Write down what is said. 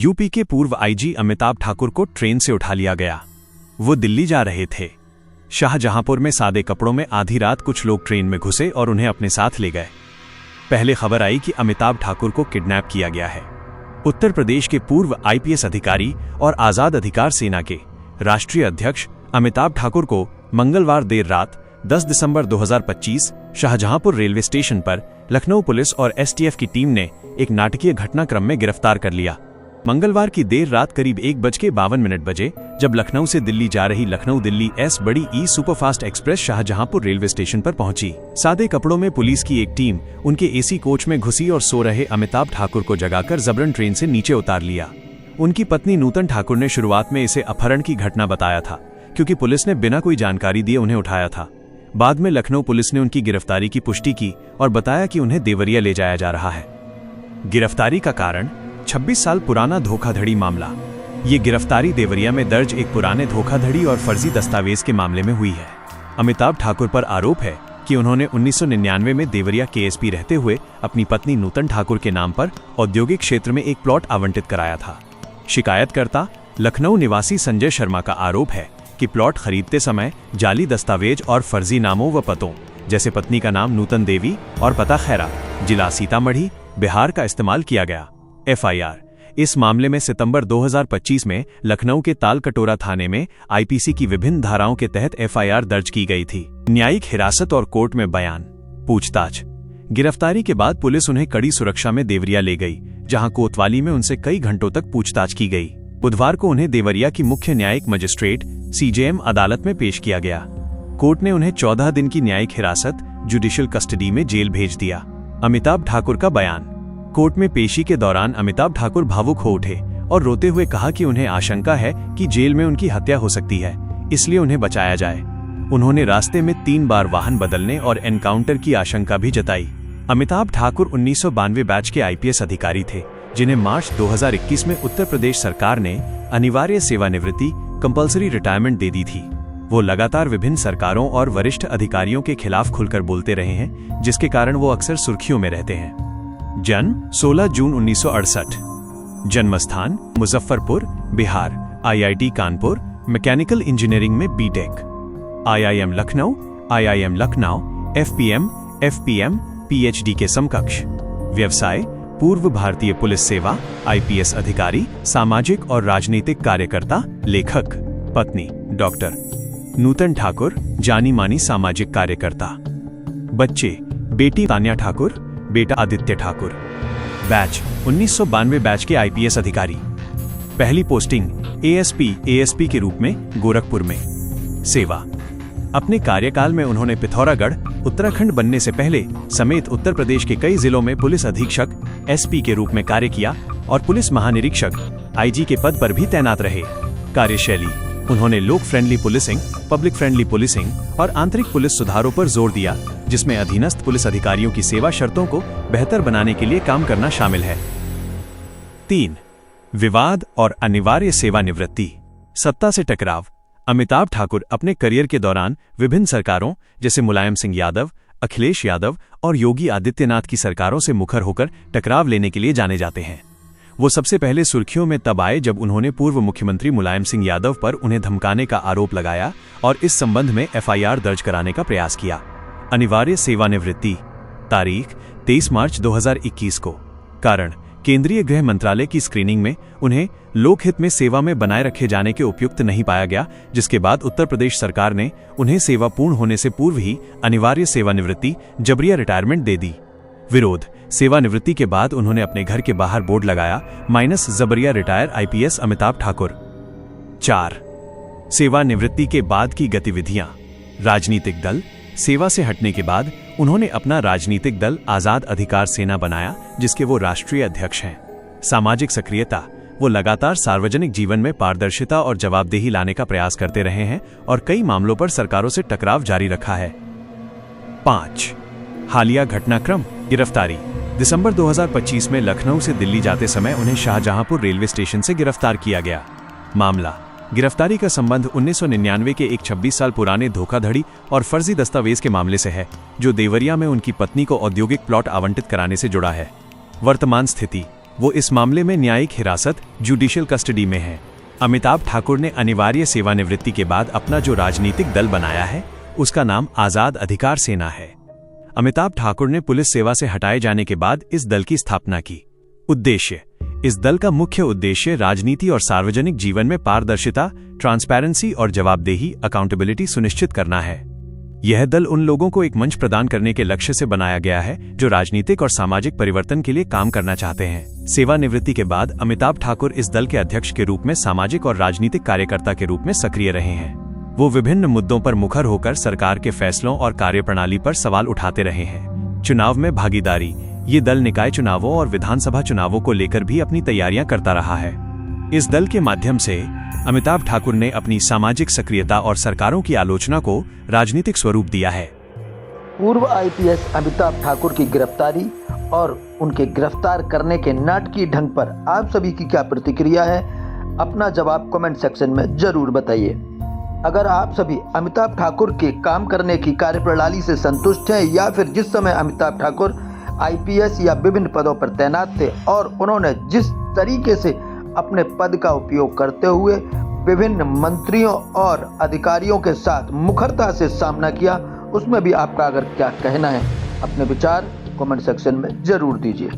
UP के पूर्व IG Amitabh Thakur को ट्रेन से उठा लिया गया। वो दिल्ली जा रहे थे। शाहजहांपुर में सादे कपड़ों में आधी रात कुछ लोग ट्रेन में घुसे और उन्हें अपने साथ ले गए। पहले खबर आई कि अमिताभ ठाकुर को किडनैप किया गया है। उत्तर प्रदेश के पूर्व आईपीएस अधिकारी और आजाद अधिकार सेना के राष्ट्रीय अध्यक्ष अमिताभ ठाकुर को मंगलवार देर रात 10 दिसंबर 2025 शाहजहांपुर रेलवे स्टेशन पर लखनऊ पुलिस और एसटीएफ की टीम ने एक नाटकीय घटनाक्रम में गिरफ्तार कर लिया। मंगलवार की देर रात करीब 1:52 बजे जब लखनऊ से दिल्ली जा रही लखनऊ दिल्ली एस बड़ी ई superfast express Shahjahanpur railway station पर पहुंची। सादे कपड़ों में पुलिस की एक टीम उनके एसी कोच में घुसी और सो रहे अमिताभ ठाकुर को जगाकर जबरन ट्रेन से नीचे उतार लिया। उनकी पत्नी नूतन ठाकुर ने शुरुआत में इसे अपहरण की घटना बताया था, क्योंकि पुलिस ने बिना कोई जानकारी दिए उन्हें उठाया था। बाद में लखनऊ पुलिस ने उनकी गिरफ्तारी की पुष्टि की और बताया कि उन्हें देवरिया ले जाया जा रहा है। गिरफ्तारी का कारण 26 साल पुराना धोखाधड़ी मामला। ये गिरफ्तारी देवरिया में दर्ज एक पुराने धोखाधड़ी और फर्जी दस्तावेज के मामले में हुई है। अमिताभ ठाकुर पर आरोप है कि उन्होंने 1999 में देवरिया केएसपी रहते हुए अपनी पत्नी नूतन ठाकुर के नाम पर औद्योगिक क्षेत्र में एक प्लॉट आवंटित कराया था। शिकायतकर्ता लखनऊ निवासी संजय शर्मा का आरोप है कि प्लॉट खरीदते समय जाली दस्तावेज और फर्जी नामों व पतों, जैसे पत्नी का नाम नूतन देवी और पता खैरा, जिला सीतामढ़ी, बिहार का इस्तेमाल किया गया। एफआईआर। इस मामले में सितंबर 2025 में लखनऊ के तालकटोरा थाने में आईपीसी की विभिन्न धाराओं के तहत एफआईआर दर्ज की गई थी। न्यायिक हिरासत और कोर्ट में बयान। पूछताछ। गिरफ्तारी के बाद पुलिस उन्हें कड़ी सुरक्षा में देवरिया ले गई, जहां कोतवाली में उनसे कई घंटों तक पूछताछ की गई। बुधवार को उन्हें देवरिया की मुख्य न्यायिक मजिस्ट्रेट सीजेएम अदालत में पेश किया गया। कोर्ट ने उन्हें 14 दिन की न्यायिक हिरासत जुडिशियल कस्टडी में जेल भेज दिया। अमिताभ ठाकुर का बयान। कोर्ट में पेशी के दौरान अमिताभ ठाकुर भावुक हो उठे और रोते हुए कहा कि उन्हें आशंका है कि जेल में उनकी हत्या हो सकती है, इसलिए उन्हें बचाया जाए। उन्होंने रास्ते में 3 बार वाहन बदलने और एनकाउंटर की आशंका भी जताई। अमिताभ ठाकुर 1992 बैच के आईपीएस अधिकारी थे, जिन्हें मार्च 2021 में उत्तर प्रदेश सरकार ने अनिवार्य सेवानिवृत्ति कंपल्सरी रिटायरमेंट दे दी थी। वो लगातार विभिन्न सरकारों और वरिष्ठ अधिकारियों के खिलाफ खुलकर बोलते रहे हैं, जिसके कारण वो अक्सर सुर्खियों में रहते हैं। जन्म 16 जून 1968। जन्मस्थान Muzaffarpur, Bihar. IIT Kanpur, mechanical engineering में BTech. IIM Lucknow, IIM Lucknow, FPM, PhD के समकक्ष। व्यवसाय पूर्व भारतीय पुलिस सेवा, आईपीएस अधिकारी, सामाजिक और राजनीतिक कार्यकर्ता, लेखक। पत्नी डॉक्टर नूतन ठाकुर, जानी मानी सामाजिक कार्यकर्ता। बच्चे बेटी तान्या ठाकुर, बेटा आदित्य ठाकुर। बैच 1992 बैच के आईपीएस अधिकारी। पहली पोस्टिंग एएसपी के रूप में गोरखपुर में। सेवा। अपने कार्यकाल में उन्होंने पिथौरागढ़, उत्तराखंड बनने से पहले समेत उत्तर प्रदेश के कई जिलों में पुलिस अधीक्षक एसपी के रूप में कार्य किया और पुलिस महानिरीक्षक आईजी के पद पर भी तैनात रहे। कार्यशैली। उन्होंने लोक friendly policing, public friendly policing और आंतरिक पुलिस सुधारों पर जोर दिया, जिसमें अधीनस्थ पुलिस अधिकारियों की सेवा शर्तों को बेहतर बनाने के लिए काम करना शामिल है। 3. विवाद और अनिवार्य सेवानिवृत्ति। सत्ता से टकराव। अमिताभ ठाकुर अपने करियर के दौरान विभिन्न सरकारों जैसे मुलायम सिंह यादव, अखिलेश यादव और योगी आदित्यनाथ की सरकारों से मुखर होकर टकराव लेने के लिए जाने जाते हैं। वो सबसे पहले सुर्खियों में तब आए जब उन्होंने पूर्व मुख्यमंत्री मुलायम सिंह यादव पर उन्हें धमकाने का आरोप लगाया और इस संबंध में एफआईआर दर्ज कराने का प्रयास किया। अनिवार्य सेवानिवृत्ति। तारीख 23 मार्च 2021 को। कारण केंद्रीय गृह मंत्रालय की स्क्रीनिंग में उन्हें लोकहित में सेवा में बनाए रखे जाने के उपयुक्त नहीं पाया गया, जिसके बाद उत्तर प्रदेश सरकार ने उन्हें सेवा पूर्ण होने से पूर्व ही अनिवार्य सेवानिवृत्ति जबरिया रिटायरमेंट दे दी। विरोध। सेवानिवृत्ति के बाद उन्होंने अपने घर के बाहर बोर्ड लगाया, माइनस जबरिया रिटायर आईपीएस अमिताभ ठाकुर। 4. सेवानिवृत्ति के बाद की गतिविधियां। राजनीतिक दल। सेवा से हटने के बाद उन्होंने अपना राजनीतिक दल आजाद अधिकार सेना बनाया, जिसके वो राष्ट्रीय अध्यक्ष हैं। सामाजिक सक्रियता। वो लगातार सार्वजनिक जीवन में पारदर्शिता और जवाबदेही लाने का प्रयास करते रहे हैं और कई मामलों पर सरकारों से टकराव जारी रखा है। 5. हालिया घटनाक्रम। गिरफ्तारी। दिसंबर 2025 में लखनऊ से दिल्ली जाते समय उन्हें शाहजहांपुर रेलवे स्टेशन से गिरफ्तार किया गया। मामला। गिरफ्तारी का संबंध 1999 के एक 26 साल पुराने धोखाधड़ी और फर्जी दस्तावेज के मामले से है, जो देवरिया में उनकी पत्नी को औद्योगिक प्लॉट आवंटित कराने से जुड़ा है। वर्तमान स्थिति। वो इस मामले में न्यायिक हिरासत जुडिशियल कस्टडी में है। अमिताभ ठाकुर ने अनिवार्य सेवानिवृत्ति के बाद अपना जो राजनीतिक दल बनाया है उसका नाम आजाद अधिकार सेना है। अमिताभ ठाकुर ने पुलिस सेवा से हटाए जाने के बाद इस दल की स्थापना की। उद्देश्य: इस दल का मुख्य उद्देश्य राजनीति और सार्वजनिक जीवन में पारदर्शिता, ट्रांसपेरेंसी और जवाबदेही अकाउंटेबिलिटी सुनिश्चित करना है। यह दल उन लोगों को एक मंच प्रदान करने के लक्ष्य से बनाया गया है जो राजनीतिक और सामाजिक परिवर्तन के लिए काम करना चाहते हैं। सेवानिवृत्ति के बाद अमिताभ ठाकुर इस दल के अध्यक्ष के रूप में सामाजिक और राजनीतिक कार्यकर्ता के रूप में सक्रिय रहे हैं। वो विभिन्न मुद्दों पर मुखर होकर सरकार के फैसलों और कार्यप्रणाली पर सवाल उठाते रहे हैं। चुनाव में भागीदारी: ये दल निकाय चुनावों और विधानसभा चुनावों को लेकर भी अपनी तैयारियां करता रहा है। इस दल के माध्यम से अमिताभ ठाकुर ने अपनी सामाजिक सक्रियता और सरकारों की आलोचना को राजनीतिक स्वरूप दिया है। पूर्व आईपीएस अमिताभ ठाकुर की गिरफ्तारी और उनके गिरफ्तार करने के नाटकीय ढंग पर आप सभी की क्या प्रतिक्रिया है? अपना जवाब कमेंट सेक्शन में जरूर बताइए। अगर आप सभी अमिताभ ठाकुर के काम करने की कार्यप्रणाली से संतुष्ट हैं या फिर जिस समय अमिताभ ठाकुर आईपीएस या विभिन्न पदों पर तैनात थे और उन्होंने जिस तरीके से अपने पद का उपयोग करते हुए विभिन्न मंत्रियों और अधिकारियों के साथ मुखरता से सामना किया, उसमें भी आपका अगर क्या कहना है, अपने विचार कमेंट सेक्शन में जरूर दीजिए।